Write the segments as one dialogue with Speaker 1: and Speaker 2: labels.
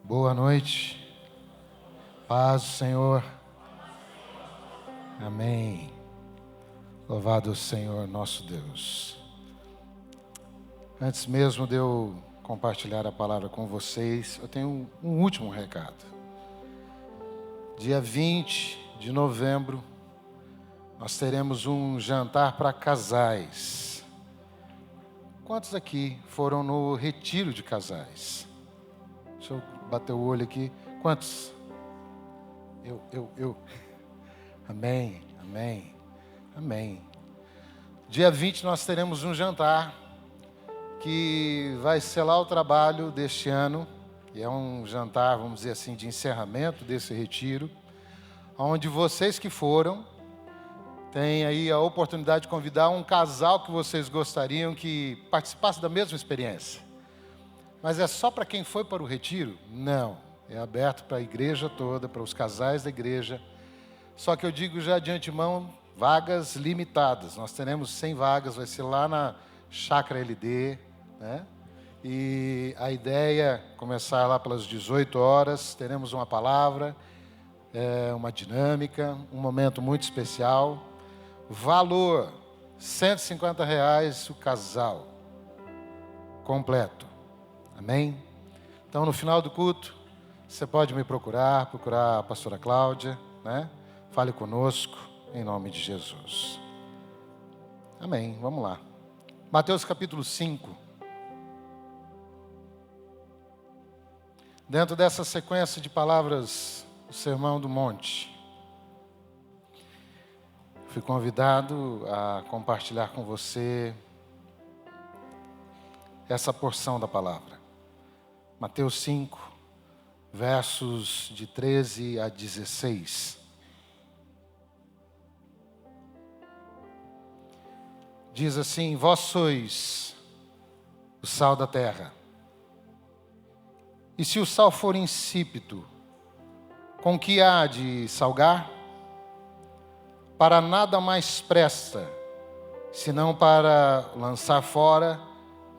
Speaker 1: Boa noite, paz do Senhor, amém. Louvado o Senhor nosso Deus. Antes mesmo de eu compartilhar a palavra com vocês, eu tenho um último recado. Dia 20 de novembro, nós teremos um jantar para casais. Quantos aqui foram no retiro de casais? Deixa eu bater o olho aqui. Quantos? Eu. Amém, amém, amém. Dia 20 nós teremos um jantar que vai selar o trabalho deste ano. E é um jantar, vamos dizer assim, de encerramento desse retiro, onde vocês que foram têm aí a oportunidade de convidar um casal que vocês gostariam que participasse da mesma experiência. Mas é só para quem foi para o retiro? Não. É aberto para a igreja toda, para os casais da igreja. Só que eu digo já de antemão, vagas limitadas. Nós teremos 100 vagas, vai ser lá na Chácara LD, né? E a ideia é começar lá pelas 18 horas. Teremos uma palavra, uma dinâmica, um momento muito especial. Valor, R$ 150 o casal completo. Amém? Então, no final do culto, você pode me procurar a pastora Cláudia, né? Fale conosco, em nome de Jesus. Amém, vamos lá. Mateus capítulo 5. Dentro dessa sequência de palavras do Sermão do Monte, fui convidado a compartilhar com você essa porção da palavra. Mateus 5, versos de 13 a 16. Diz assim: Vós sois o sal da terra. E se o sal for insípido, com que há de salgar? Para nada mais presta, senão para lançar fora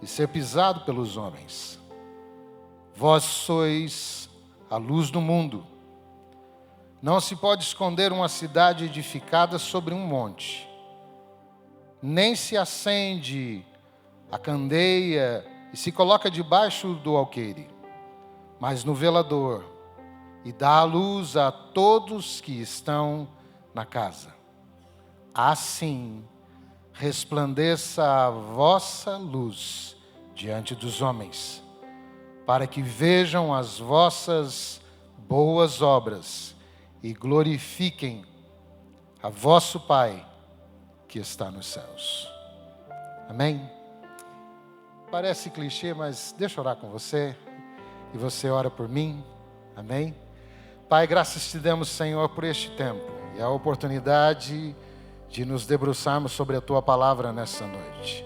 Speaker 1: e ser pisado pelos homens. Vós sois a luz do mundo. Não se pode esconder uma cidade edificada sobre um monte. Nem se acende a candeia e se coloca debaixo do alqueire, mas no velador, e dá a luz a todos que estão na casa. Assim resplandeça a vossa luz diante dos homens, para que vejam as vossas boas obras e glorifiquem a vosso Pai que está nos céus. Amém? Parece clichê, mas deixa eu orar com você, e você ora por mim. Amém? Pai, graças te damos, Senhor, por este tempo, e a oportunidade de nos debruçarmos sobre a Tua palavra nessa noite.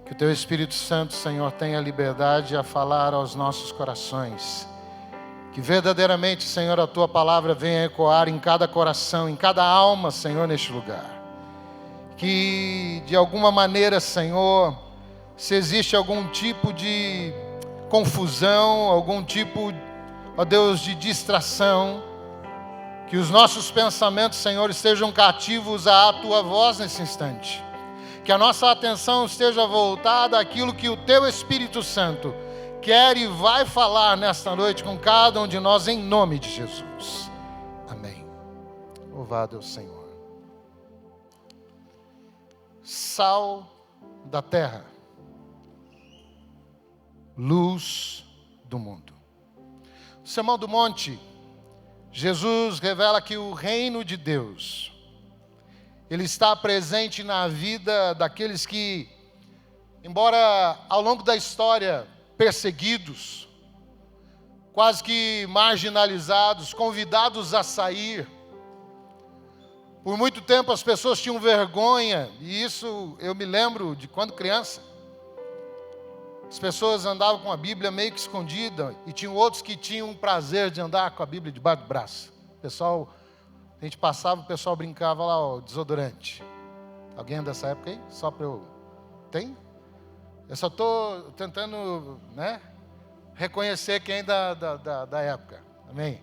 Speaker 1: Que o Teu Espírito Santo, Senhor, tenha liberdade a falar aos nossos corações. Que verdadeiramente, Senhor, a Tua palavra venha ecoar em cada coração, em cada alma, Senhor, neste lugar. Que, de alguma maneira, Senhor, se existe algum tipo de confusão, algum tipo, ó Deus, de distração, que os nossos pensamentos, Senhor, estejam cativos à Tua voz nesse instante. Que a nossa atenção esteja voltada àquilo que o Teu Espírito Santo quer e vai falar nesta noite com cada um de nós, em nome de Jesus. Amém. Louvado é o Senhor. Sal da terra, luz do mundo. No Sermão do Monte, Jesus revela que o reino de Deus, ele está presente na vida daqueles que, embora ao longo da história perseguidos, quase que marginalizados, convidados a sair. Por muito tempo as pessoas tinham vergonha, e isso eu me lembro de quando criança. As pessoas andavam com a Bíblia meio que escondida, e tinham outros que tinham o prazer de andar com a Bíblia debaixo do braço. A gente passava, o pessoal brincava lá, ó, desodorante. Alguém é dessa época aí? Só para eu... Tem? Eu só estou tentando, né, reconhecer quem da época. Amém?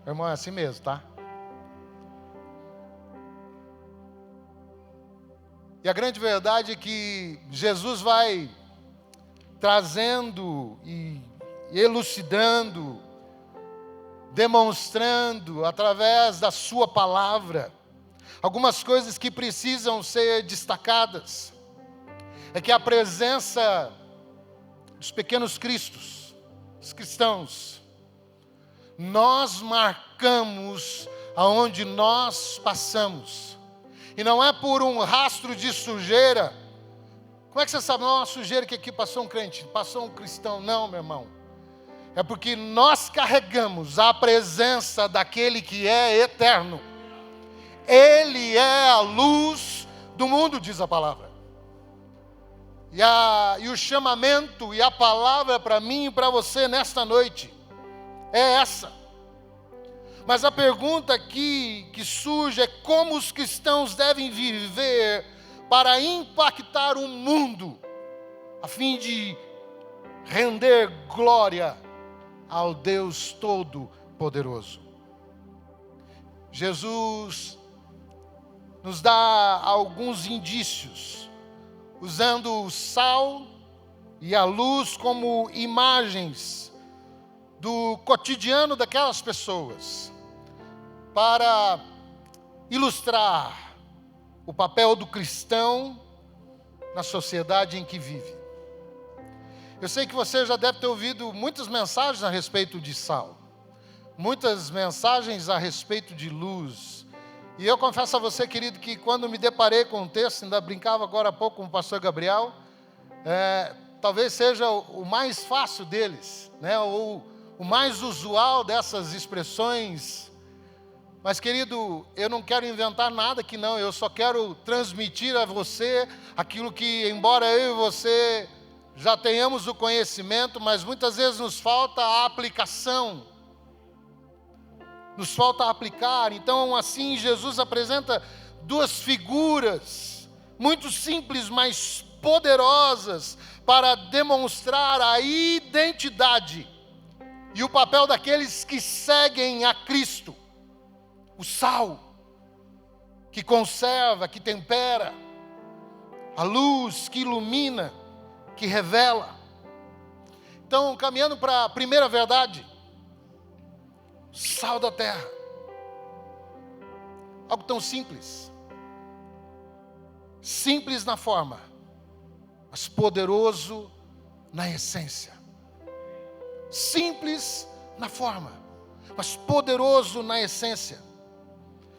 Speaker 1: Irmão, é assim mesmo, tá? E a grande verdade é que Jesus vai trazendo e elucidando, demonstrando através da sua palavra algumas coisas que precisam ser destacadas. É que a presença dos pequenos cristos, os cristãos, nós marcamos aonde nós passamos. E não é por um rastro de sujeira. Como é que você sabe? Não é uma sujeira que aqui passou um crente, passou um cristão. Não, meu irmão. É porque nós carregamos a presença daquele que é eterno. Ele é a luz do mundo, diz a palavra. E o chamamento e a palavra para mim e para você nesta noite é essa. Mas a pergunta aqui que surge é como os cristãos devem viver para impactar o mundo, a fim de render glória ao Deus Todo-Poderoso. Jesus nos dá alguns indícios, usando o sal e a luz como imagens do cotidiano daquelas pessoas, para ilustrar o papel do cristão na sociedade em que vive. Eu sei que você já deve ter ouvido muitas mensagens a respeito de sal, muitas mensagens a respeito de luz. E eu confesso a você, querido, que quando me deparei com o texto, ainda brincava agora há pouco com o pastor Gabriel, talvez seja o mais fácil deles, né? Ou o mais usual dessas expressões. Mas, querido, eu não quero inventar nada aqui não, eu só quero transmitir a você aquilo que, embora eu e você já tenhamos o conhecimento, mas muitas vezes nos falta a aplicação, nos falta aplicar. Então, assim, Jesus apresenta duas figuras, muito simples, mas poderosas, para demonstrar a identidade e o papel daqueles que seguem a Cristo. O sal, que conserva, que tempera, a luz que ilumina, que revela. Então, caminhando para a primeira verdade, sal da terra. Algo tão simples. Simples na forma, mas poderoso na essência. Simples na forma, mas poderoso na essência.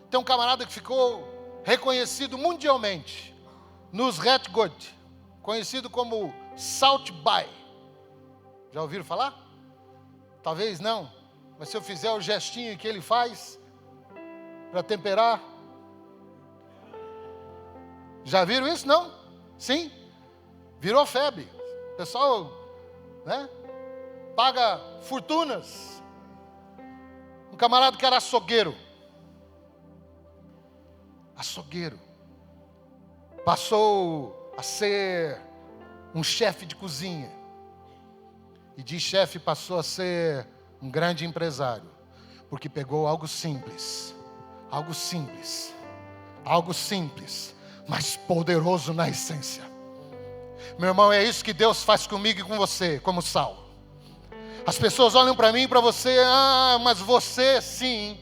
Speaker 1: Tem um camarada que ficou reconhecido mundialmente nos Red Good, conhecido como Salt Bae. Já ouviram falar? Talvez não, mas se eu fizer o gestinho que ele faz para temperar. Já viram isso? Não? Sim? Virou febre. O pessoal, né, paga fortunas. Um camarada que era açougueiro. Açougueiro. Passou a ser um chefe de cozinha. E de chefe passou a ser um grande empresário. Porque pegou algo simples. Algo simples. Algo simples, mas poderoso na essência. Meu irmão, é isso que Deus faz comigo e com você, como sal. As pessoas olham para mim e para você, mas você sim,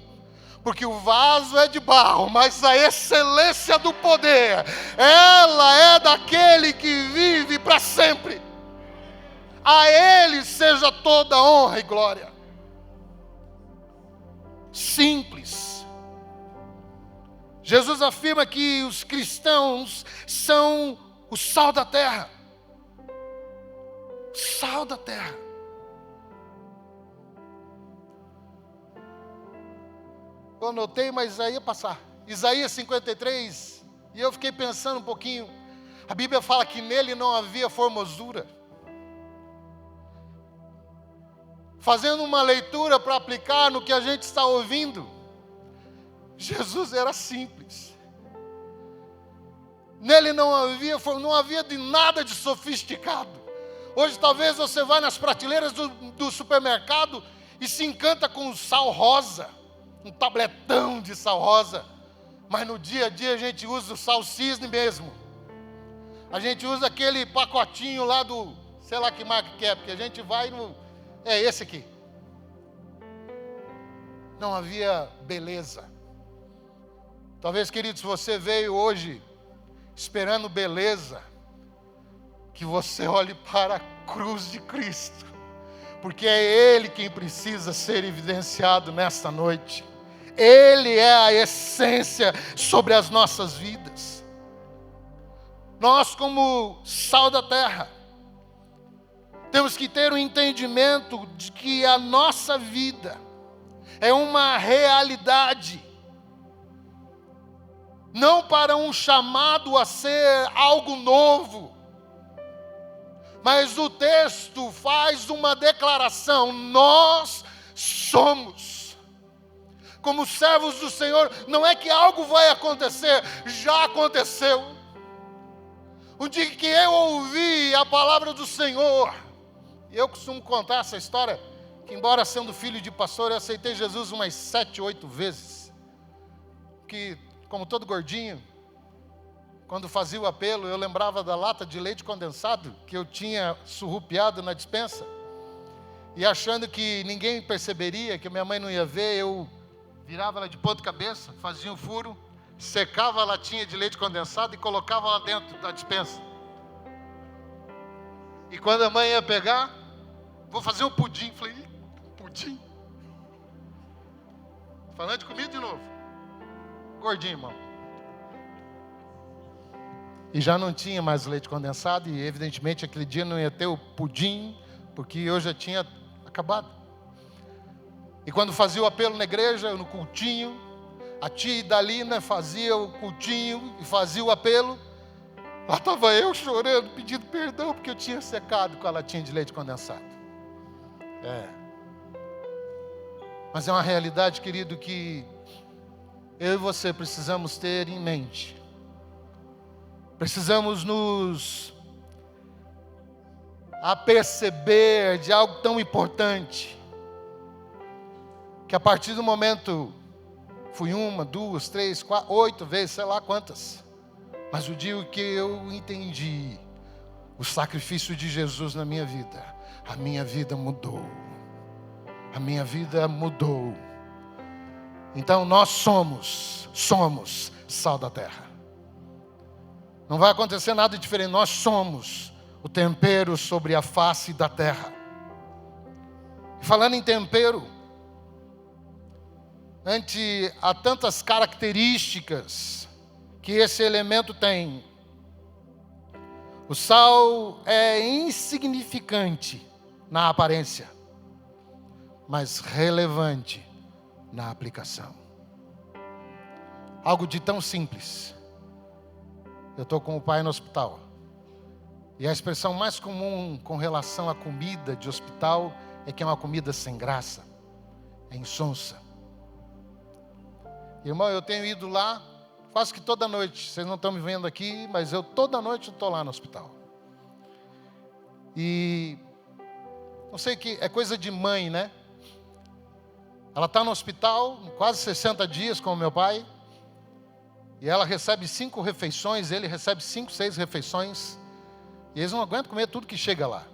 Speaker 1: porque o vaso é de barro, mas a excelência do poder, ela é daquele que vive para sempre. A Ele seja toda honra e glória. Simples. Jesus afirma que os cristãos são o sal da terra. Sal da terra. Eu anotei, mas aí ia passar. Isaías 53, e eu fiquei pensando um pouquinho. A Bíblia fala que nele não havia formosura. Fazendo uma leitura para aplicar no que a gente está ouvindo, Jesus era simples. Nele não havia de nada de sofisticado. Hoje talvez você vá nas prateleiras do supermercado e se encanta com o sal rosa, um tabletão de sal rosa. Mas no dia a dia a gente usa o sal cisne mesmo. A gente usa aquele pacotinho lá do, sei lá que marca que é, porque a gente vai no... É esse aqui. Não havia beleza. Talvez, queridos, você veio hoje esperando beleza, que você olhe para a cruz de Cristo, porque é Ele quem precisa ser evidenciado nesta noite. Ele é a essência sobre as nossas vidas. Nós, como sal da terra, temos que ter um entendimento de que a nossa vida é uma realidade, não para um chamado a ser algo novo, mas o texto faz uma declaração: nós somos. Como servos do Senhor, não é que algo vai acontecer, já aconteceu. O dia que eu ouvi a palavra do Senhor, eu costumo contar essa história, que embora sendo filho de pastor, eu aceitei Jesus umas 7, 8 vezes. Que, como todo gordinho, quando fazia o apelo, eu lembrava da lata de leite condensado que eu tinha surrupiado na despensa. E achando que ninguém perceberia, que minha mãe não ia ver, eu virava ela de ponta cabeça, fazia um furo, secava a latinha de leite condensado e colocava lá dentro da despensa. E quando a mãe ia pegar, vou fazer um pudim. Falei, pudim? Falando de comida de novo. Gordinho, irmão. E já não tinha mais leite condensado e evidentemente aquele dia não ia ter o pudim, porque eu já tinha acabado. E quando fazia o apelo na igreja, no cultinho, a tia Idalina fazia o cultinho e fazia o apelo. Lá estava eu chorando, pedindo perdão, porque eu tinha secado com a latinha de leite condensado. Mas é uma realidade, querido, que eu e você precisamos ter em mente. Precisamos nos aperceber de algo tão importante, que a partir do momento, fui 1, 2, 3, 4, 8 vezes, sei lá quantas, mas o dia que eu entendi o sacrifício de Jesus na minha vida, a minha vida mudou. A minha vida mudou. Então nós somos sal da terra. Não vai acontecer nada diferente, nós somos o tempero sobre a face da terra. Falando em tempero, há tantas características que esse elemento tem. O sal é insignificante na aparência, mas relevante na aplicação. Algo de tão simples. Eu estou com o pai no hospital. E a expressão mais comum com relação à comida de hospital é que é uma comida sem graça, é insonsa. Irmão, eu tenho ido lá quase que toda noite. Vocês não estão me vendo aqui, mas toda noite estou lá no hospital. E não sei, que é coisa de mãe, né? Ela está no hospital, quase 60 dias com o meu pai. E ela recebe 5 refeições, ele recebe 5, 6 refeições. E eles não aguentam comer tudo que chega lá.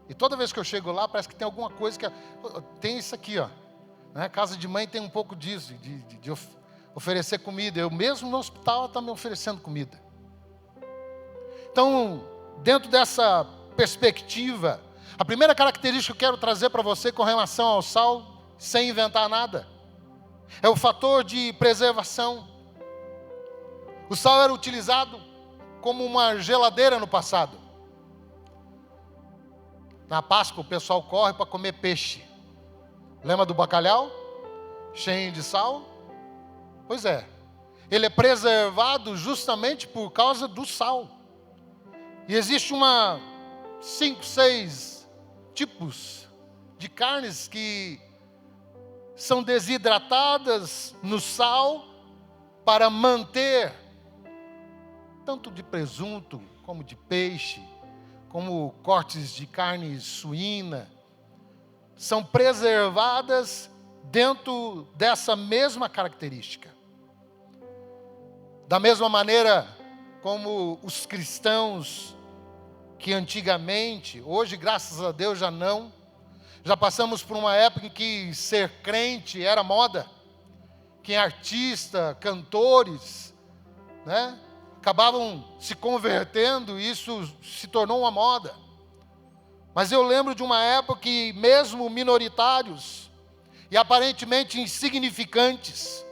Speaker 1: E toda vez que eu chego lá, parece que tem alguma coisa que... Tem isso aqui, ó. Né? Casa de mãe tem um pouco disso, de oferecer comida. Eu mesmo no hospital, ela está me oferecendo comida. Então, dentro dessa perspectiva, a primeira característica que eu quero trazer para você com relação ao sal, sem inventar nada, é o fator de preservação. O sal era utilizado como uma geladeira no passado. Na Páscoa o pessoal corre para comer peixe. Lembra do bacalhau? Cheio de sal? Pois é. Ele é preservado justamente por causa do sal. E existe 5, 6 tipos de carnes que são desidratadas no sal para manter, tanto de presunto como de peixe, como cortes de carne suína, são preservadas dentro dessa mesma característica. Da mesma maneira como os cristãos que antigamente, hoje graças a Deus já passamos por uma época em que ser crente era moda, que artista, cantores, né, acabavam se convertendo e isso se tornou uma moda. Mas eu lembro de uma época que mesmo minoritários e aparentemente insignificantes,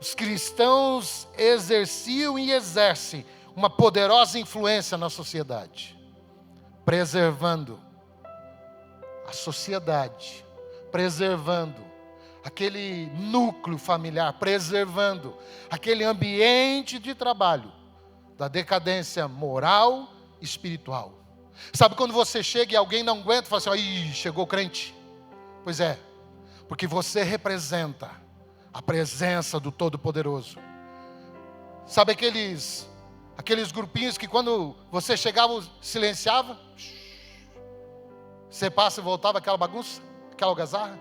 Speaker 1: os cristãos exerciam e exercem uma poderosa influência na sociedade, preservando a sociedade, preservando aquele núcleo familiar, preservando aquele ambiente de trabalho da decadência moral e espiritual. Sabe quando você chega e alguém não aguenta e fala assim, "Ih, chegou crente"? Pois é, porque você representa a presença do Todo-Poderoso. Sabe aqueles grupinhos que quando você chegava, silenciava? Você passa e voltava aquela bagunça, aquela algazarra?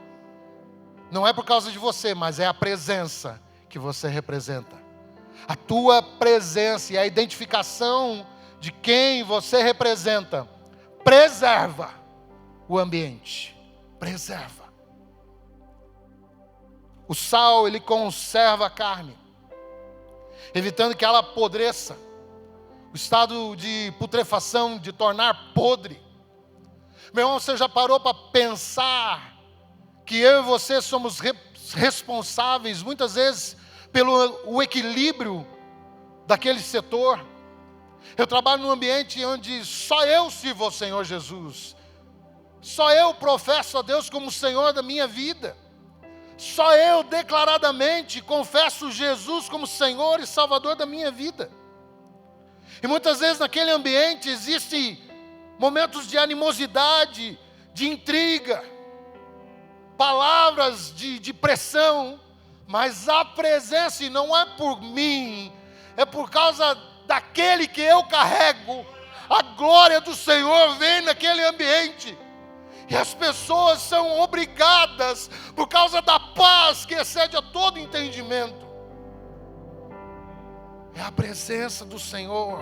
Speaker 1: Não é por causa de você, mas é a presença que você representa. A tua presença e a identificação de quem você representa preserva o ambiente. Preserva. O sal, ele conserva a carne, evitando que ela apodreça. O estado de putrefação, de tornar podre. Meu irmão, você já parou para pensar que eu e você somos responsáveis, muitas vezes, pelo equilíbrio daquele setor? Eu trabalho num ambiente onde só eu sirvo ao Senhor Jesus. Só eu professo a Deus como Senhor da minha vida. Só eu declaradamente confesso Jesus como Senhor e Salvador da minha vida. E muitas vezes naquele ambiente existem momentos de animosidade, de intriga, palavras de pressão, mas a presença, e não é por mim, é por causa daquele que eu carrego, a glória do Senhor vem naquele ambiente. E as pessoas são obrigadas, por causa da paz que excede a todo entendimento. É a presença do Senhor,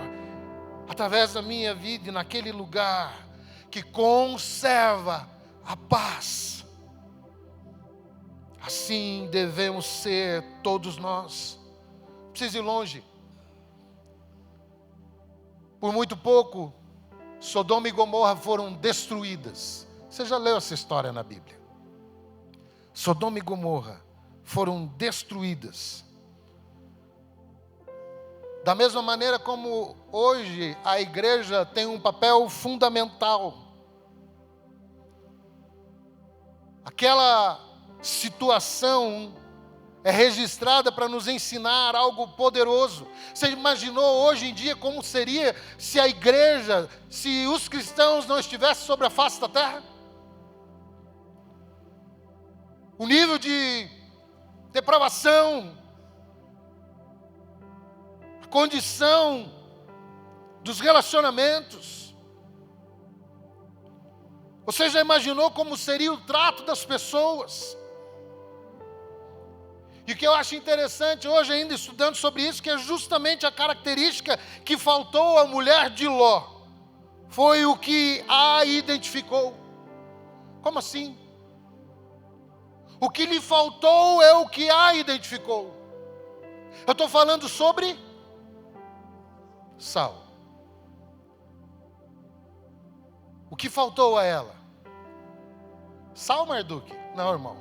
Speaker 1: através da minha vida e naquele lugar, que conserva a paz. Assim devemos ser todos nós. Não precisa ir longe. Por muito pouco, Sodoma e Gomorra foram destruídas. Você já leu essa história na Bíblia? Sodoma e Gomorra foram destruídas. Da mesma maneira como hoje a igreja tem um papel fundamental. Aquela situação é registrada para nos ensinar algo poderoso. Você imaginou hoje em dia como seria se a igreja, se os cristãos não estivessem sobre a face da terra? O nível de depravação, a condição dos relacionamentos. Você já imaginou como seria o trato das pessoas? E o que eu acho interessante hoje ainda estudando sobre isso, que é justamente a característica que faltou à mulher de Ló, foi o que a identificou. Como assim? O que lhe faltou é o que a identificou. Eu estou falando sobre sal. O que faltou a ela? Sal, Marduk? Não, irmão.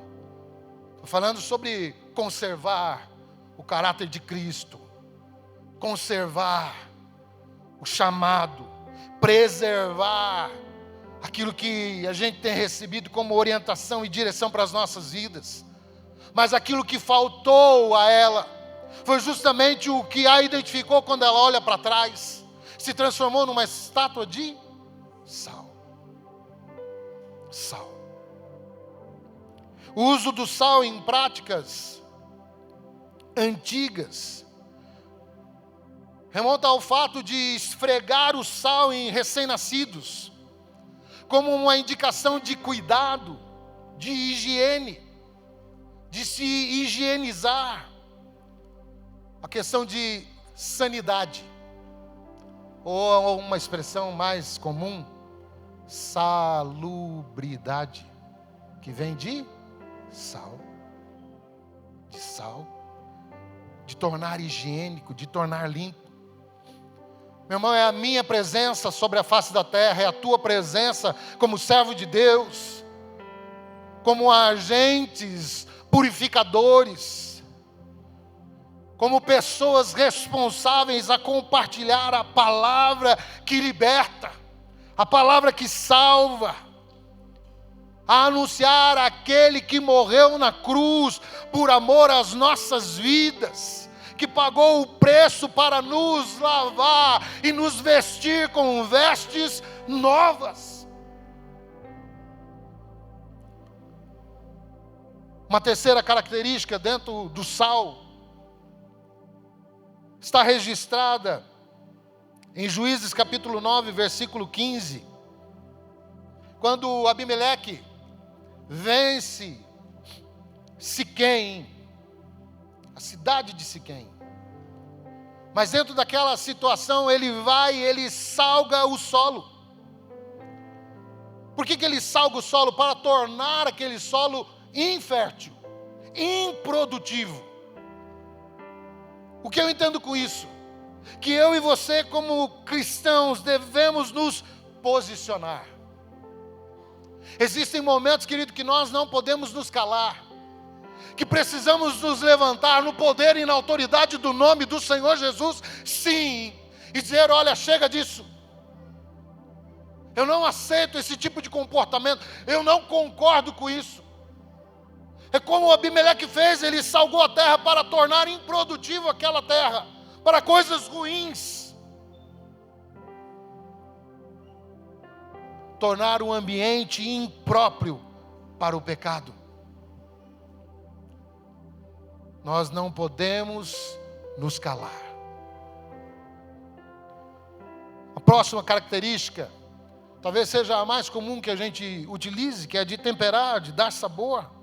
Speaker 1: Estou falando sobre conservar o caráter de Cristo, conservar o chamado, preservar aquilo que a gente tem recebido como orientação e direção para as nossas vidas. Mas aquilo que faltou a ela foi justamente o que a identificou quando ela olha para trás, se transformou numa estátua de sal. Sal. O uso do sal em práticas antigas remonta ao fato de esfregar o sal em recém-nascidos, como uma indicação de cuidado, de higiene, de se higienizar. A questão de sanidade, ou uma expressão mais comum, salubridade, que vem de sal, de tornar higiênico, de tornar limpo. Meu irmão, é a minha presença sobre a face da terra, é a tua presença como servo de Deus, como agentes purificadores, como pessoas responsáveis a compartilhar a palavra que liberta, a palavra que salva, a anunciar aquele que morreu na cruz por amor às nossas vidas, que pagou o preço para nos lavar e nos vestir com vestes novas. Uma terceira característica dentro do sal está registrada em Juízes capítulo 9, versículo 15, quando Abimeleque vence Siquém, a cidade de Siquém. Mas dentro daquela situação ele vai e ele salga o solo. Por que ele salga o solo? Para tornar aquele solo infértil, improdutivo. O que eu entendo com isso? Que eu e você, como cristãos, devemos nos posicionar. Existem momentos, querido, que nós não podemos nos calar, que precisamos nos levantar no poder e na autoridade do nome do Senhor Jesus, sim, e dizer: olha, chega disso. Eu não aceito esse tipo de comportamento, eu não concordo com isso. É como o Abimeleque fez, ele salgou a terra para tornar improdutível aquela terra, para coisas ruins. Tornar um ambiente impróprio para o pecado. Nós não podemos nos calar. A próxima característica, talvez seja a mais comum que a gente utilize, que é de temperar, de dar sabor,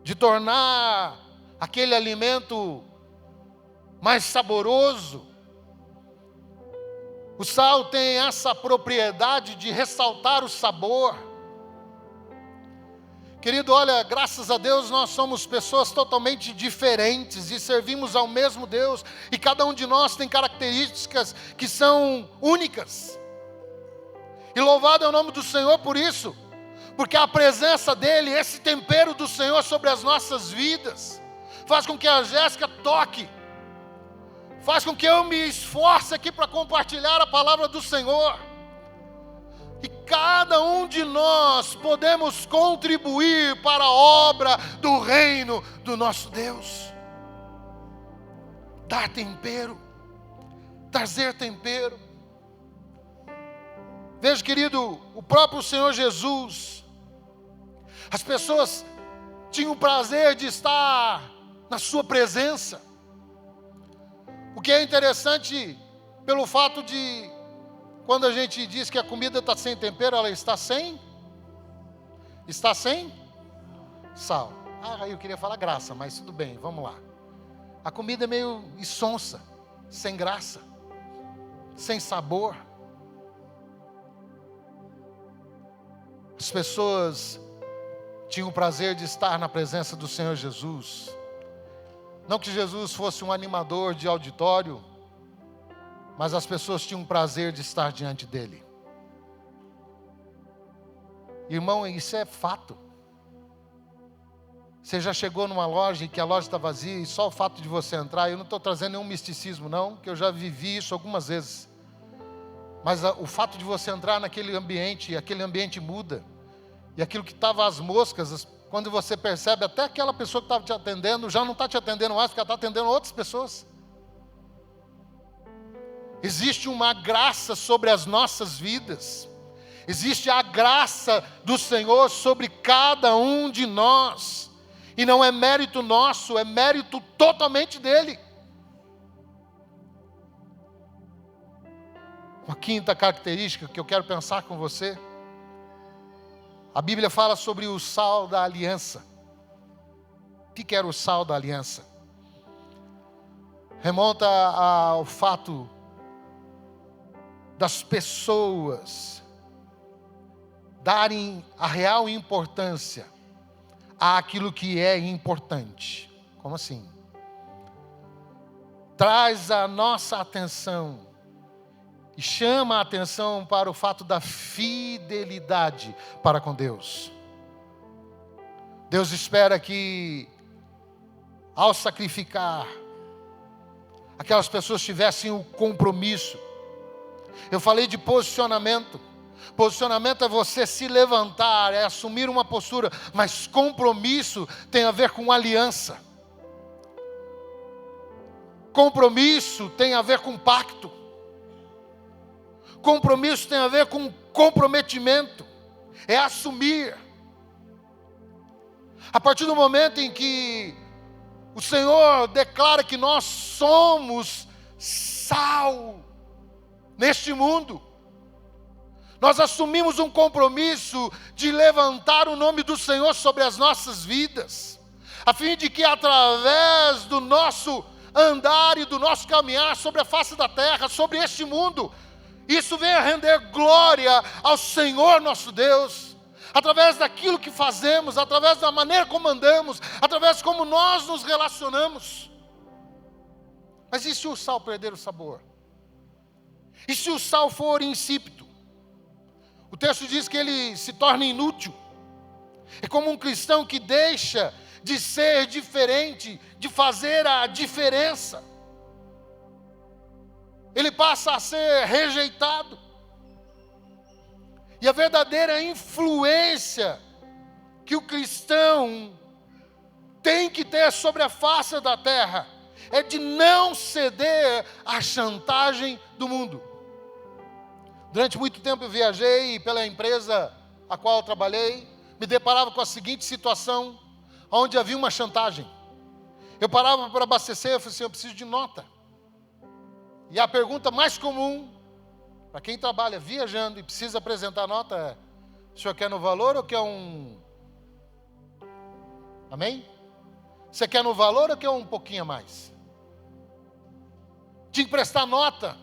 Speaker 1: de tornar aquele alimento mais saboroso. O sal tem essa propriedade de ressaltar o sabor. Querido, olha, graças a Deus nós somos pessoas totalmente diferentes e servimos ao mesmo Deus, e cada um de nós tem características que são únicas. E louvado é o nome do Senhor por isso, porque a presença dEle, esse tempero do Senhor sobre as nossas vidas, faz com que a Jéssica toque, faz com que eu me esforce aqui para compartilhar a palavra do Senhor. E cada um de nós podemos contribuir para a obra do reino do nosso Deus. Dar tempero, trazer tempero. Veja, querido, o próprio Senhor Jesus, as pessoas tinham o prazer de estar na sua presença. O que é interessante pelo fato de, quando a gente diz que a comida está sem tempero, ela está sem sal. Eu queria falar graça, mas tudo bem, vamos lá. A comida é meio insonsa, sem graça, sem sabor. As pessoas tinham o prazer de estar na presença do Senhor Jesus. Não que Jesus fosse um animador de auditório, mas as pessoas tinham o prazer de estar diante dele. Irmão, isso é fato. Você já chegou numa loja e que a loja está vazia e só o fato de você entrar, eu não estou trazendo nenhum misticismo não, que eu já vivi isso algumas vezes. Mas o fato de você entrar naquele ambiente, aquele ambiente muda. E aquilo que estava às moscas, quando você percebe, até aquela pessoa que estava te atendendo, já não está te atendendo mais, porque ela está atendendo outras pessoas. Existe uma graça sobre as nossas vidas. Existe a graça do Senhor sobre cada um de nós. E não é mérito nosso, é mérito totalmente dele. Uma quinta característica que eu quero pensar com você. A Bíblia fala sobre o sal da aliança. O que era o sal da aliança? Remonta ao fato das pessoas darem a real importância àquilo que é importante. Como assim? Traz a nossa atenção e chama a atenção para o fato da fidelidade para com Deus. Deus espera que, ao sacrificar, aquelas pessoas tivessem o compromisso. Eu falei de posicionamento. Posicionamento é você se levantar, é assumir uma postura, mas compromisso tem a ver com aliança. Compromisso tem a ver com pacto. Compromisso tem a ver com comprometimento. É assumir. A partir do momento em que o Senhor declara que nós somos sal neste mundo, nós assumimos um compromisso de levantar o nome do Senhor sobre as nossas vidas, a fim de que através do nosso andar e do nosso caminhar sobre a face da terra, sobre este mundo, isso venha render glória ao Senhor nosso Deus, através daquilo que fazemos, através da maneira como andamos, através de como nós nos relacionamos. Mas e se o sal perder o sabor? E se o sal for insípido? O texto diz que ele se torna inútil. É como um cristão que deixa de ser diferente, de fazer a diferença. Ele passa a ser rejeitado. E a verdadeira influência que o cristão tem que ter sobre a face da terra é de não ceder à chantagem do mundo. Durante muito tempo eu viajei pela empresa a qual eu trabalhei, me deparava com a seguinte situação, onde havia uma chantagem. Eu parava para abastecer, eu falei assim, eu preciso de nota. E a pergunta mais comum, para quem trabalha viajando e precisa apresentar nota é, o senhor quer no valor ou quer um... Amém? Você quer no valor ou quer um pouquinho a mais? Tinha que prestar nota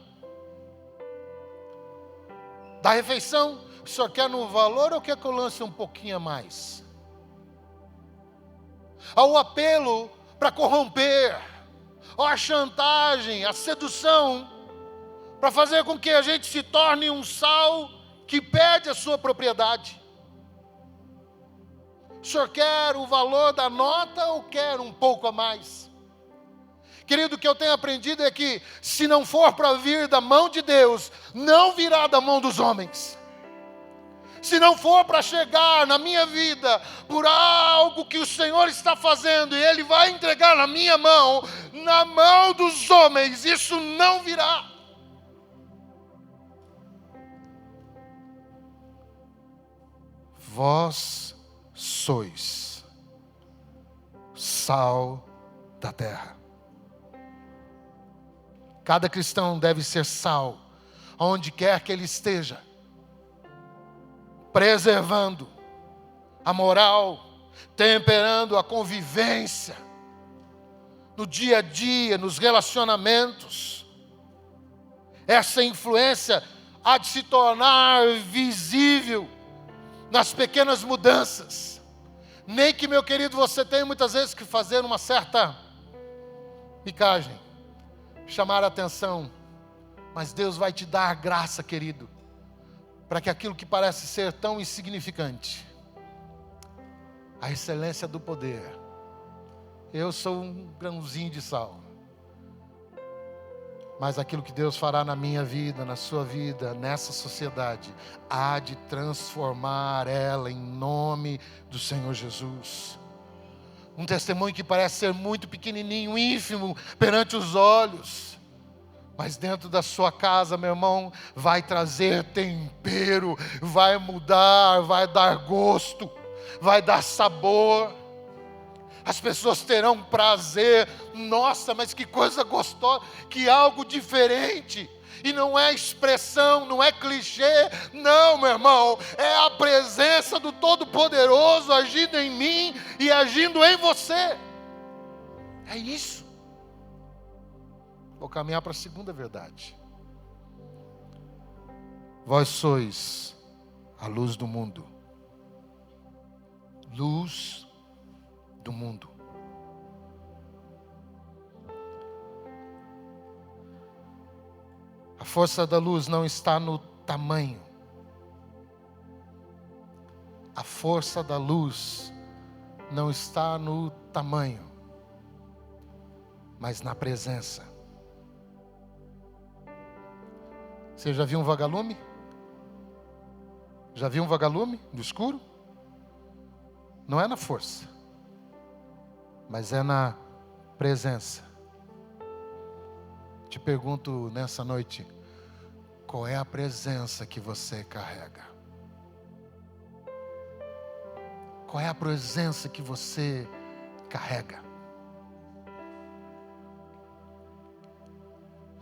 Speaker 1: da refeição. O senhor quer no valor ou quer que eu lance um pouquinho a mais? Ao apelo para corromper, ou a chantagem, a sedução, para fazer com que a gente se torne um sal que perde a sua propriedade. O senhor quer o valor da nota ou quer um pouco a mais? Querido, o que eu tenho aprendido é que, se não for para vir da mão de Deus, não virá da mão dos homens. Se não for para chegar na minha vida por algo que o Senhor está fazendo e Ele vai entregar na minha mão, na mão dos homens, isso não virá. Vós sois sal da terra. Cada cristão deve ser sal, onde quer que ele esteja, preservando a moral, temperando a convivência, no dia a dia, nos relacionamentos. Essa influência há de se tornar visível nas pequenas mudanças. Nem que, meu querido, você tenha muitas vezes que fazer uma certa picagem, chamar a atenção, mas Deus vai te dar graça, querido, para que aquilo que parece ser tão insignificante, a excelência do poder, eu sou um grãozinho de sal, mas aquilo que Deus fará na minha vida, na sua vida, nessa sociedade, há de transformar ela em nome do Senhor Jesus. Um testemunho que parece ser muito pequenininho, ínfimo perante os olhos, mas dentro da sua casa, meu irmão, vai trazer tempero, vai mudar, vai dar gosto, vai dar sabor. As pessoas terão prazer. Nossa, mas que coisa gostosa, que algo diferente. E não é expressão, não é clichê. Não, meu irmão, é a presença do Todo-Poderoso agindo em mim e agindo em você. É isso. Vou caminhar para a segunda verdade. Vós sois a luz do mundo. Luz do mundo. A força da luz não está no tamanho. A força da luz não está no tamanho, mas na presença. Você já viu um vagalume? Já viu um vagalume no escuro? Não é na força, mas é na presença. Te pergunto nessa noite, qual é a presença que você carrega? Qual é a presença que você carrega?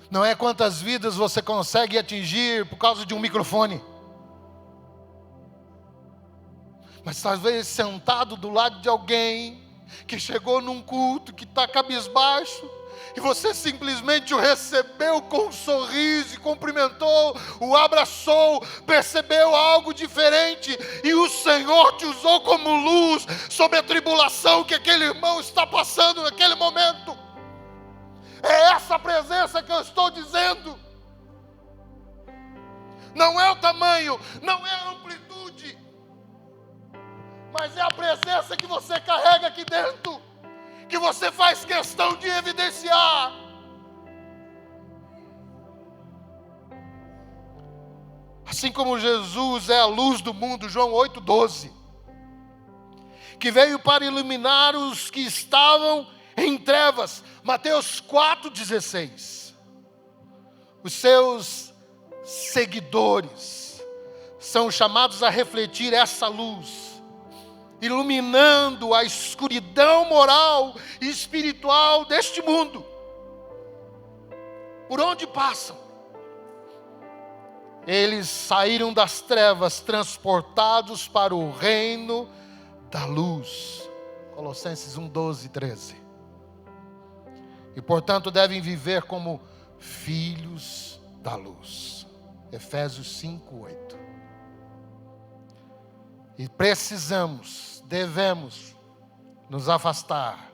Speaker 1: Não é quantas vidas você consegue atingir por causa de um microfone. Mas talvez sentado do lado de alguém que chegou num culto, que está cabisbaixo, e você simplesmente o recebeu com um sorriso, e cumprimentou, o abraçou, percebeu algo diferente, e o Senhor te usou como luz sobre a tribulação que aquele irmão está passando naquele momento. É essa presença que eu estou dizendo. Não é o tamanho, não é a amplitude, mas é a presença que você carrega aqui dentro, que você faz questão de evidenciar. Assim como Jesus é a luz do mundo, João 8,12, que veio para iluminar os que estavam em trevas, Mateus 4,16. Os seus seguidores são chamados a refletir essa luz, iluminando a escuridão moral e espiritual deste mundo. Por onde passam, eles saíram das trevas, transportados para o reino da luz. Colossenses 1:12 e 13. E portanto devem viver como filhos da luz. Efésios 5:8. E devemos nos afastar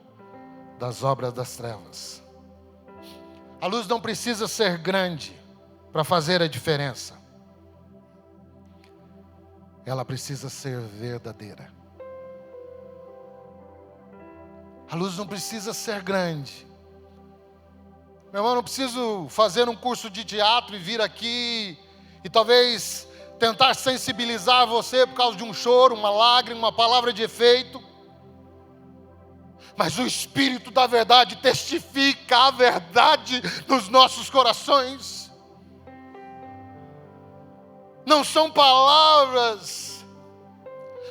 Speaker 1: das obras das trevas. A luz não precisa ser grande para fazer a diferença. Ela precisa ser verdadeira. A luz não precisa ser grande. Meu irmão, não preciso fazer um curso de teatro e vir aqui e talvez tentar sensibilizar você por causa de um choro, uma lágrima, uma palavra de efeito. Mas o Espírito da verdade testifica a verdade nos nossos corações. Não são palavras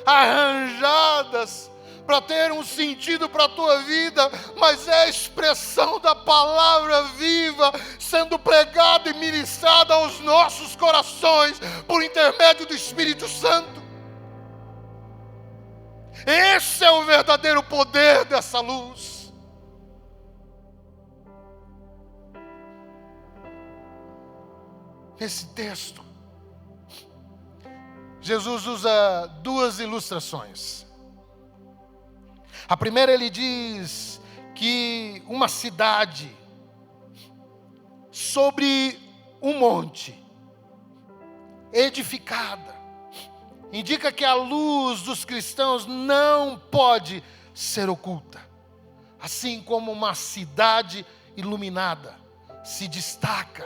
Speaker 1: arranjadas para ter um sentido para a tua vida, mas é a expressão da palavra viva, sendo pregada e ministrada aos nossos corações, por intermédio do Espírito Santo. Esse é o verdadeiro poder dessa luz. Nesse texto, Jesus usa duas ilustrações. A primeira, ele diz que uma cidade sobre um monte, edificada, indica que a luz dos cristãos não pode ser oculta. Assim como uma cidade iluminada se destaca,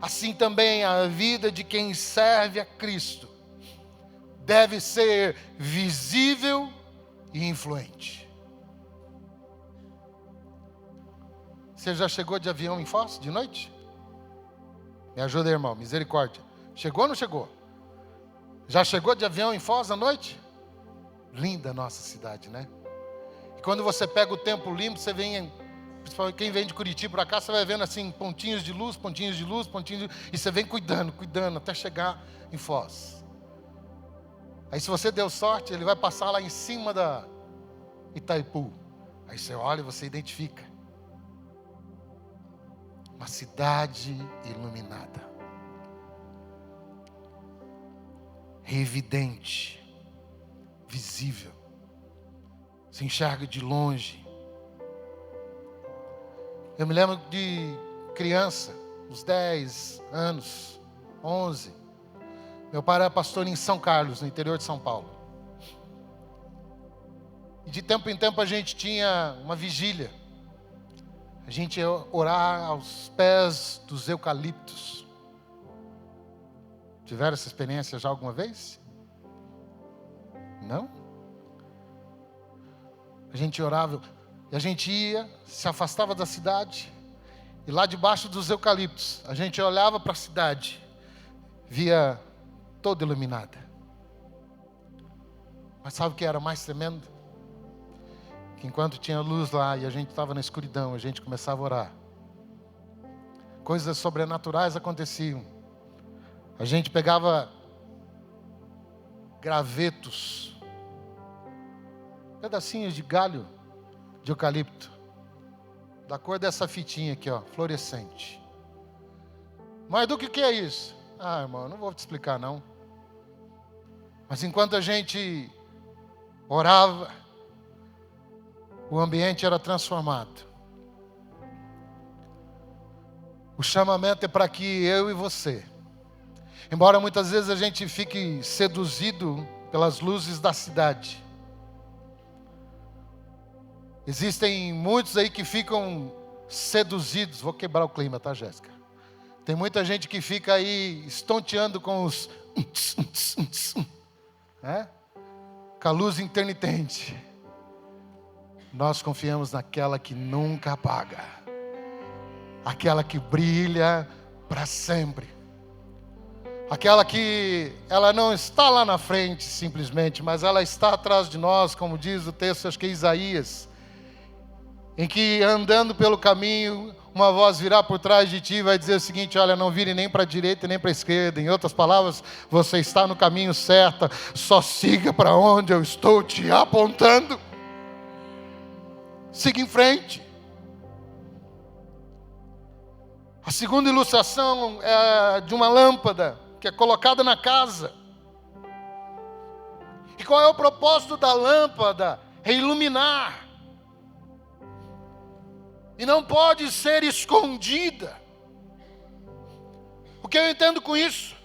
Speaker 1: assim também a vida de quem serve a Cristo deve ser visível e influente. Você já chegou de avião em Foz de noite? Me ajuda, irmão, misericórdia. Chegou ou não chegou? Já chegou de avião em Foz à noite? Linda a nossa cidade, né? E quando você pega o tempo limpo, você vem, principalmente quem vem de Curitiba para cá, você vai vendo assim, pontinhos de luz, pontinhos de luz, pontinhos de luz, e você vem cuidando, até chegar em Foz. Aí se você deu sorte, ele vai passar lá em cima da Itaipu. Aí você olha e você identifica. Uma cidade iluminada. Evidente. Visível. Se enxerga de longe. Eu me lembro de criança, uns 10 anos, 11. Meu pai era pastor em São Carlos, no interior de São Paulo. E de tempo em tempo a gente tinha uma vigília. A gente ia orar aos pés dos eucaliptos. Tiveram essa experiência já alguma vez? Não? A gente orava, e a gente ia, se afastava da cidade, e lá debaixo dos eucaliptos, a gente olhava para a cidade, via toda iluminada. Mas sabe o que era mais tremendo? Que enquanto tinha luz lá e a gente estava na escuridão, a gente começava a orar. Coisas sobrenaturais aconteciam. A gente pegava gravetos, pedacinhos de galho de eucalipto, da cor dessa fitinha aqui, ó, fluorescente. Mas do que é isso? Ah, irmão, não vou te explicar não. Mas enquanto a gente orava, o ambiente era transformado. O chamamento é para que eu e você, embora muitas vezes a gente fique seduzido pelas luzes da cidade, existem muitos aí que ficam seduzidos. Vou quebrar o clima, tá, Jéssica? Tem muita gente que fica aí estonteando com os né? Com a luz intermitente. Nós confiamos naquela que nunca apaga, aquela que brilha para sempre, aquela que ela não está lá na frente simplesmente, mas ela está atrás de nós, como diz o texto, acho que é Isaías, em que andando pelo caminho, uma voz virá por trás de ti e vai dizer o seguinte: olha, não vire nem para a direita nem para a esquerda. Em outras palavras, você está no caminho certo, só siga para onde eu estou te apontando. Siga em frente. A segunda ilustração é de uma lâmpada que é colocada na casa. E qual é o propósito da lâmpada? É iluminar. E não pode ser escondida. O que eu entendo com isso?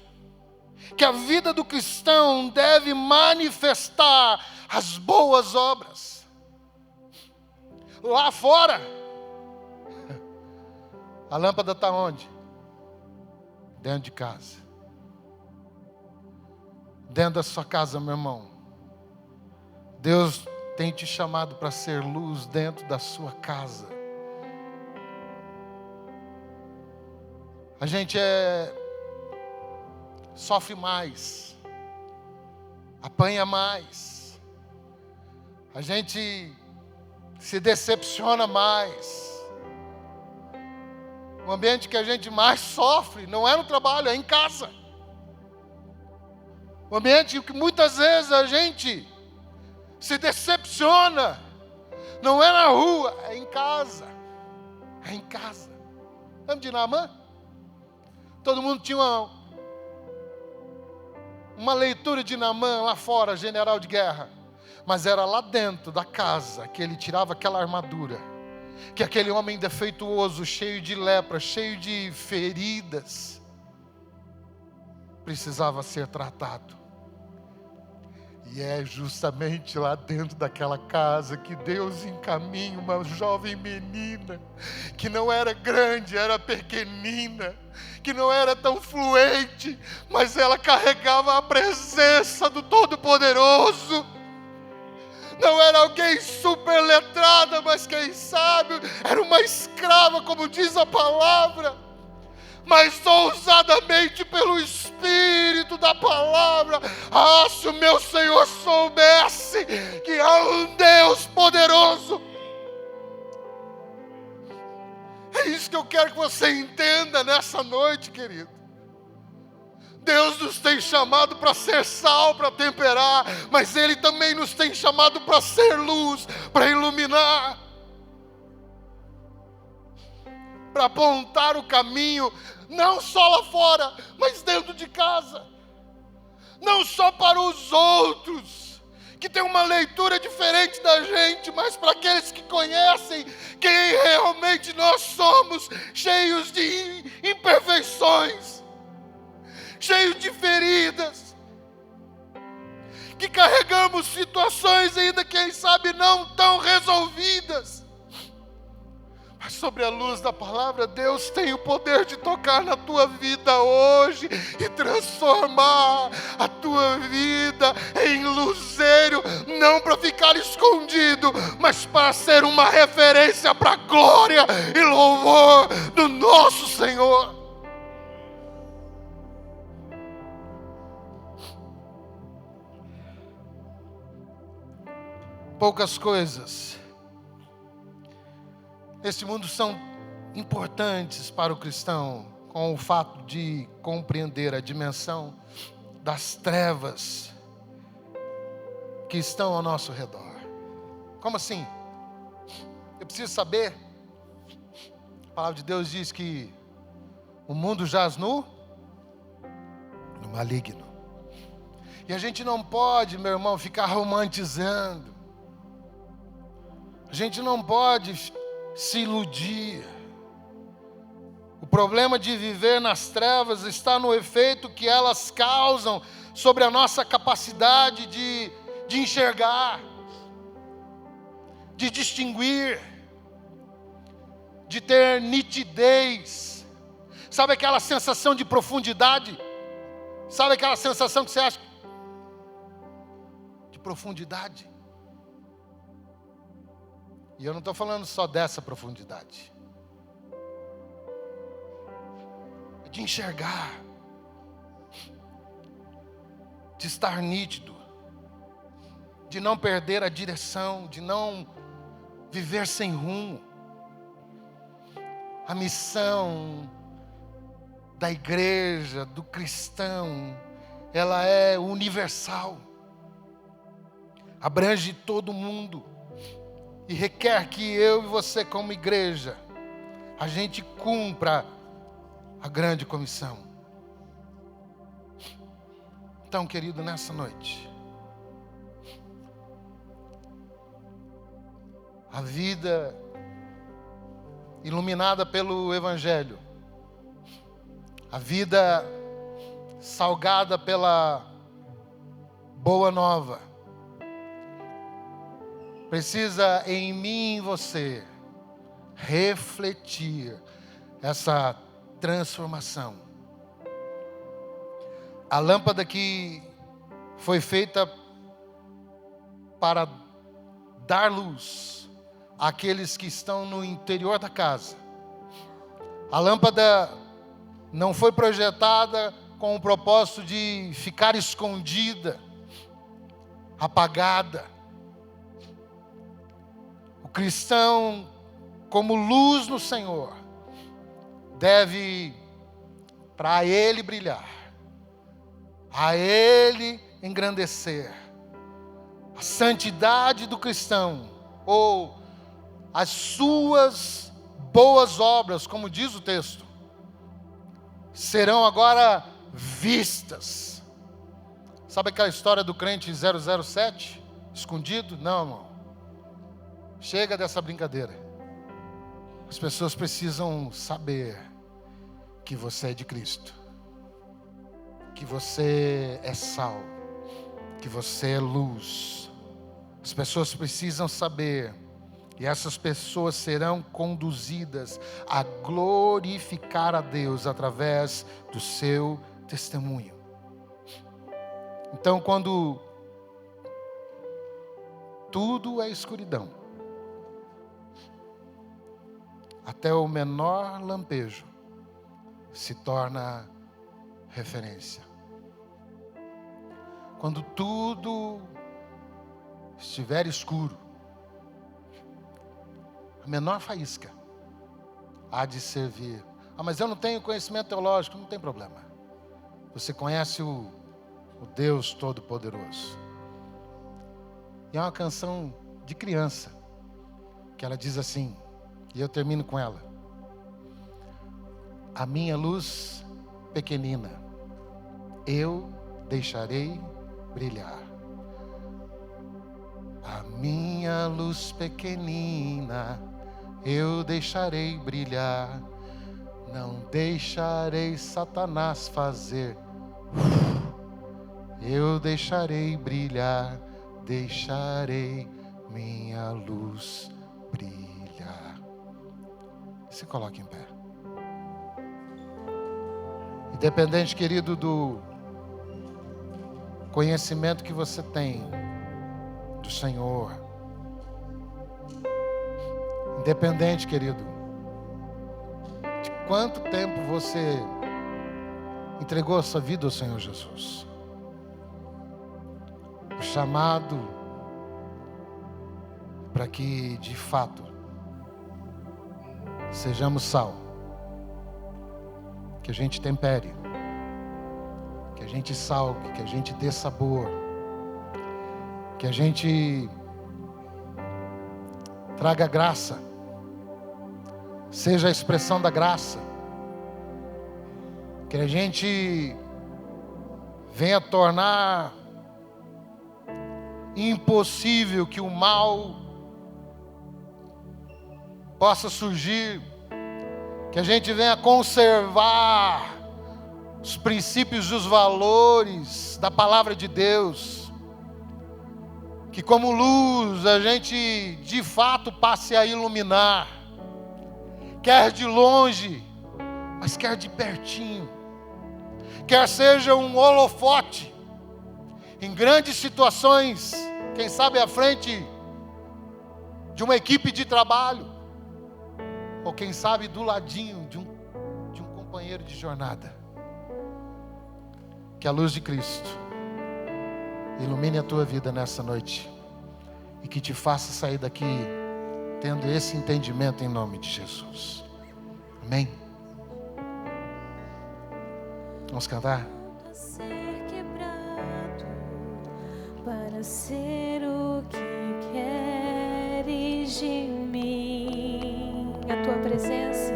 Speaker 1: Que a vida do cristão deve manifestar as boas obras. Lá fora, a lâmpada está onde? Dentro de casa. Dentro da sua casa, meu irmão. Deus tem te chamado para ser luz dentro da sua casa. A gente sofre mais, apanha mais, a gente se decepciona mais. O ambiente que a gente mais sofre não é no trabalho, é em casa. O ambiente que muitas vezes a gente se decepciona não é na rua, é em casa. É em casa. Lembra de Naamã? Todo mundo tinha uma leitura de Naamã lá fora, general de guerra. Mas era lá dentro da casa que ele tirava aquela armadura. Que aquele homem defeituoso, cheio de lepra, cheio de feridas, precisava ser tratado. E é justamente lá dentro daquela casa que Deus encaminha uma jovem menina, que não era grande, era pequenina, que não era tão fluente, mas ela carregava a presença do Todo-Poderoso. Não era alguém super letrada, mas quem sabe, era uma escrava, como diz a palavra, mas ousadamente pelo Espírito cumprimento da palavra. Ah, se o meu Senhor soubesse que há um Deus poderoso. É isso que eu quero que você entenda nessa noite, querido. Deus nos tem chamado para ser sal, para temperar, mas Ele também nos tem chamado para ser luz, para iluminar, para apontar o caminho, não só lá fora, mas dentro de casa. Não só para os outros, que têm uma leitura diferente da gente, mas para aqueles que conhecem quem realmente nós somos, cheios de imperfeições, cheios de feridas, que carregamos situações ainda, quem sabe, não tão resolvidas. Mas sobre a luz da palavra, Deus tem o poder de tocar na tua vida hoje e transformar a tua vida em luzeiro, não para ficar escondido, mas para ser uma referência para a glória e louvor do nosso Senhor. Poucas coisas neste mundo são importantes para o cristão, com o fato de compreender a dimensão das trevas que estão ao nosso redor. Como assim? Eu preciso saber. A palavra de Deus diz que o mundo jaz no maligno. E a gente não pode, meu irmão, ficar romantizando. A gente não pode se iludir. O problema de viver nas trevas está no efeito que elas causam sobre a nossa capacidade de enxergar, de distinguir, de ter nitidez. Sabe aquela sensação de profundidade? Sabe aquela sensação que você acha de profundidade? E eu não estou falando só dessa profundidade. É de enxergar, de estar nítido, de não perder a direção, de não viver sem rumo. A missão da igreja, do cristão, ela é universal, abrange todo mundo. E requer que eu e você, como igreja, a gente cumpra a grande comissão. Então, querido, nessa noite, a vida iluminada pelo Evangelho, a vida salgada pela Boa Nova, precisa em mim e em você refletir essa transformação. A lâmpada que foi feita para dar luz àqueles que estão no interior da casa. A lâmpada não foi projetada com o propósito de ficar escondida, apagada. O cristão, como luz no Senhor, deve para Ele brilhar, a Ele engrandecer. A santidade do cristão, ou as suas boas obras, como diz o texto, serão agora vistas. Sabe aquela história do crente 007, escondido? Não, irmão. Chega dessa brincadeira. As pessoas precisam saber que você é de Cristo, que você é sal, que você é luz. As pessoas precisam saber, e essas pessoas serão conduzidas a glorificar a Deus através do seu testemunho. Então, quando tudo é escuridão, até o menor lampejo se torna referência. quando tudo estiver escuro, a menor faísca há de servir. Mas eu não tenho conhecimento teológico. Não tem problema. Você conhece o Deus Todo-Poderoso. E é uma canção de criança, que ela diz assim, e eu termino com ela: a minha luz pequenina, eu deixarei brilhar. A minha luz pequenina, eu deixarei brilhar. Não deixarei Satanás fazer. Eu deixarei brilhar. Deixarei minha luz brilhar. Se coloque em pé. Independente, querido, do conhecimento que você tem do Senhor. Independente, querido, de quanto tempo você entregou a sua vida ao Senhor Jesus. O chamado para que, de fato, sejamos sal. Que a gente tempere. Que a gente salgue, que a gente dê sabor. Que a gente traga graça. Seja a expressão da graça. Que a gente venha tornar impossível que o mal possa surgir. Que a gente venha conservar os princípios e os valores da palavra de Deus. Que como luz a gente de fato passe a iluminar. Quer de longe, mas quer de pertinho. Quer seja um holofote em grandes situações, quem sabe à frente de uma equipe de trabalho, ou quem sabe do ladinho de um companheiro de jornada. Que a luz de Cristo ilumine a tua vida nessa noite e que te faça sair daqui tendo esse entendimento em nome de Jesus. Amém? Vamos cantar?
Speaker 2: Para ser o que queres de mim, a tua presença,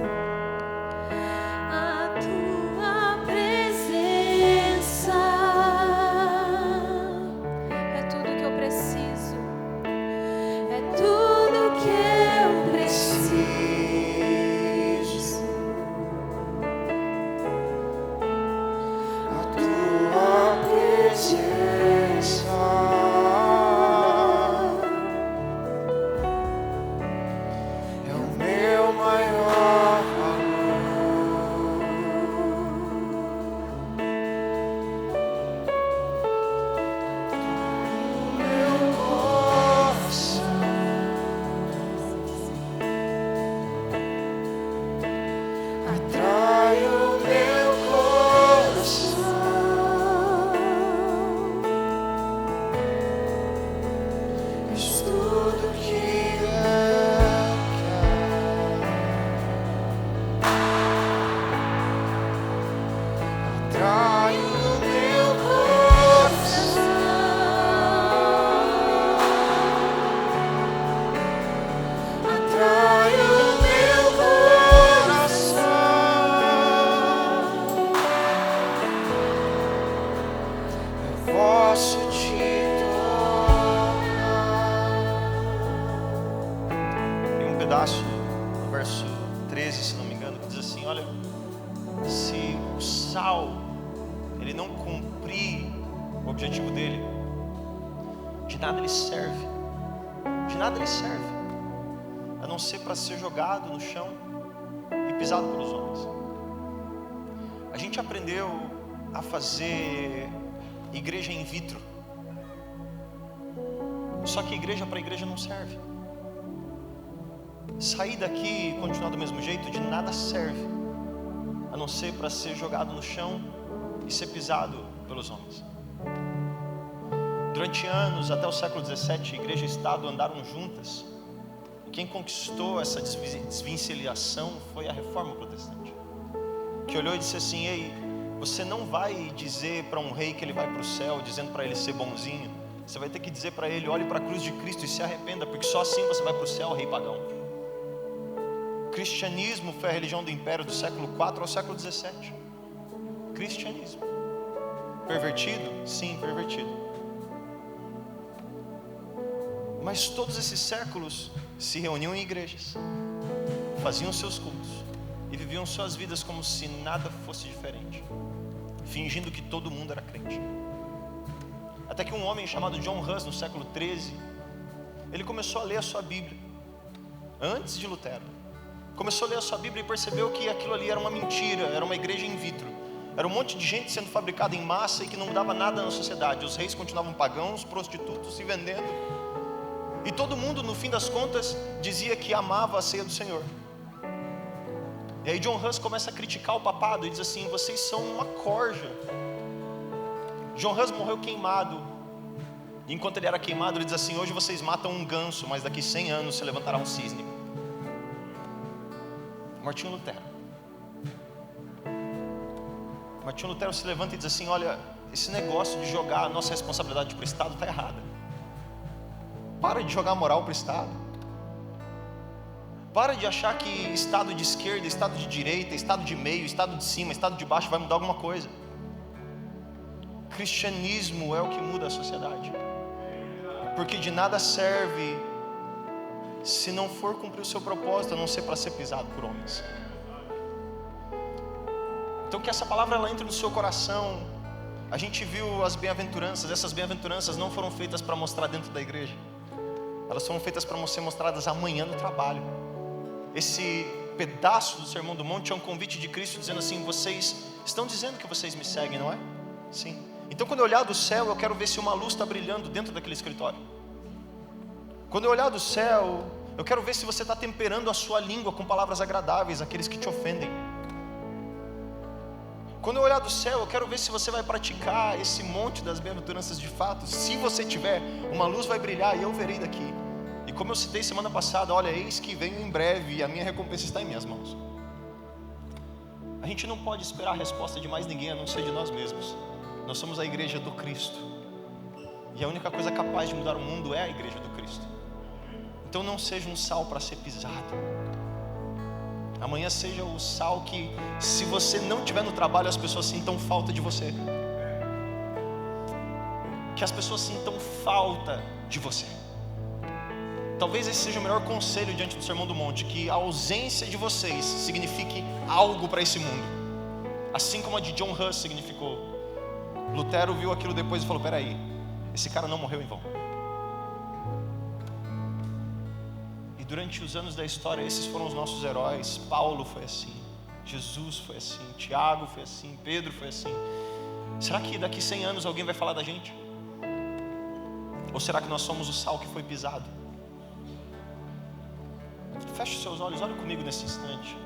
Speaker 2: a tua presença é tudo que eu preciso, é tudo que eu preciso. A tua presença é o meu maior valor. Meu coração atrai o meu coração. És tudo que eu quero. Atrai o meu coração. Atrai o meu coração. Eu posso te
Speaker 3: Tem um pedaço no verso 13, se não me engano, que diz assim: olha, se o sal ele não cumprir o objetivo dele, de nada ele serve. De nada ele serve, a não ser para ser jogado no chão e pisado pelos homens. A gente aprendeu a fazer igreja in vitro, só que igreja para igreja não serve. Sair daqui e continuar do mesmo jeito de nada serve, a não ser para ser jogado no chão e ser pisado pelos homens. Durante anos, até o século XVII, igreja e Estado andaram juntas. Quem conquistou essa desvencilhação foi a Reforma Protestante, que olhou e disse assim: ei, você não vai dizer para um rei que ele vai para o céu, dizendo para ele ser bonzinho. Você vai ter que dizer para ele: olhe para a cruz de Cristo e se arrependa, porque só assim você vai para o céu, rei pagão. O cristianismo foi a religião do império do século IV ao século XVII. Cristianismo. Pervertido? Sim, pervertido. Mas todos esses séculos se reuniam em igrejas, faziam seus cultos e viviam suas vidas como se nada fosse diferente, fingindo que todo mundo era crente. Até que um homem chamado John Hus, no século XIII, ele começou a ler a sua Bíblia, antes de Lutero. Começou a ler a sua Bíblia e percebeu que aquilo ali era uma mentira, era uma igreja in vitro. Era um monte de gente sendo fabricada em massa e que não mudava nada na sociedade. Os reis continuavam pagãos, prostitutos se vendendo. E todo mundo, no fim das contas, dizia que amava a ceia do Senhor. E aí John Hus começa a criticar o papado e diz assim: vocês são uma corja. John Hus morreu queimado. E enquanto ele era queimado, ele diz assim: hoje vocês matam um ganso, mas daqui 100 anos se levantará um cisne. Martinho Lutero. Martinho Lutero se levanta e diz assim: olha, esse negócio de jogar a nossa responsabilidade para o Estado está errado. Para de jogar moral para o Estado. Para de achar que Estado de esquerda, Estado de direita, Estado de meio, Estado de cima, Estado de baixo vai mudar alguma coisa. Cristianismo é o que muda a sociedade. Porque de nada serve se não for cumprir o seu propósito, a não ser para ser pisado por homens. Então que essa palavra ela entre no seu coração. A gente viu as bem-aventuranças. Essas bem-aventuranças não foram feitas para mostrar dentro da igreja. Elas foram feitas para ser mostradas amanhã no trabalho. Esse pedaço do Sermão do Monte é um convite de Cristo dizendo assim: vocês estão dizendo que vocês me seguem, não é? Sim. Então quando eu olhar do céu, eu quero ver se uma luz está brilhando dentro daquele escritório. Quando eu olhar do céu, eu quero ver se você está temperando a sua língua com palavras agradáveis àqueles que te ofendem. Quando eu olhar do céu, eu quero ver se você vai praticar esse monte das bem-aventuranças de fato. Se você tiver, uma luz vai brilhar e eu verei daqui. E como eu citei semana passada, olha, eis que venho em breve e a minha recompensa está em minhas mãos. A gente não pode esperar a resposta de mais ninguém a não ser de nós mesmos. Nós somos a igreja do Cristo. E a única coisa capaz de mudar o mundo é a igreja do Cristo. Então não seja um sal para ser pisado. Amanhã seja o sal que, se você não estiver no trabalho, as pessoas sintam falta de você. Que as pessoas sintam falta de você. Talvez esse seja o melhor conselho diante do Sermão do Monte, que a ausência de vocês signifique algo para esse mundo, assim como a de John Hus significou. Lutero viu aquilo depois e falou: peraí, esse cara não morreu em vão. E durante os anos da história, esses foram os nossos heróis. Paulo foi assim, Jesus foi assim, Tiago foi assim, Pedro foi assim. Será que daqui 100 anos alguém vai falar da gente? Ou será que nós somos o sal que foi pisado? Feche os seus olhos, olhe comigo nesse instante.